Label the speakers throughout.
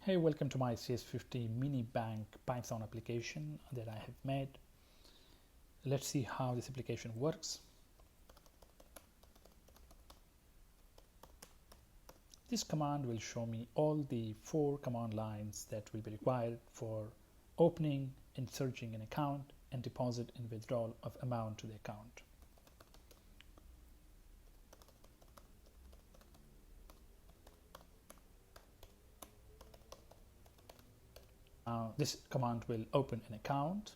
Speaker 1: Hey, welcome to my CS50 Minibank Python application that I have made. Let's see how this application works. This command will show me all the 4 command lines that will be required for opening and searching an account and deposit and withdrawal of amount to the account. This command will open an account.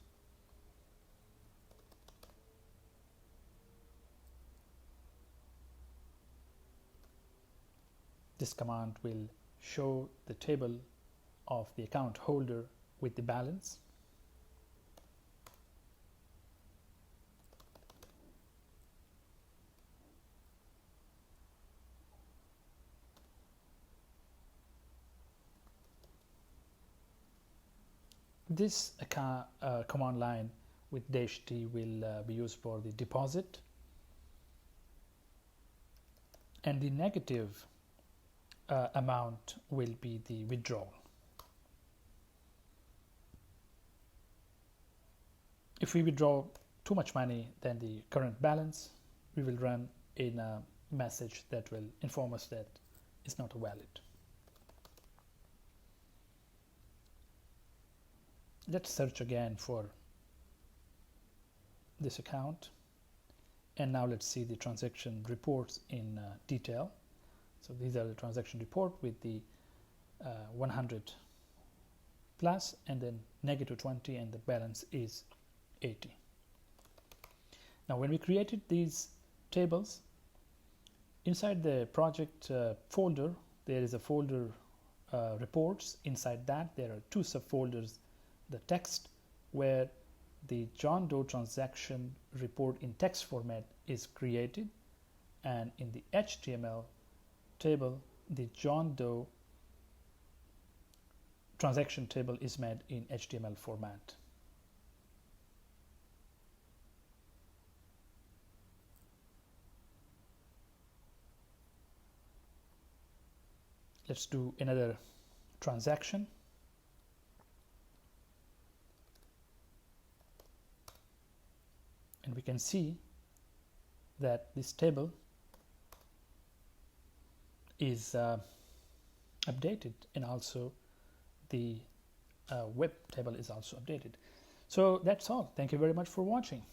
Speaker 1: This command will show the table of the account holder with the balance. This command line with -t will be used for the deposit, and the negative amount will be the withdrawal. If we withdraw too much money than the current balance, we will run in a message that will inform us that it's not valid. Let's search again for this account, and now let's see the transaction reports in detail. So these are the transaction report with the 100 plus and then -20, and the balance is 80. Now when we created these tables, inside the project folder there is a folder reports. Inside that there are 2 subfolders: the text, where the John Doe transaction report in text format is created, and in the HTML table the John Doe transaction table is made in HTML format. Let's do another transaction. And we can see that this table is updated, and also the web table is also updated. So that's all. Thank you very much for watching.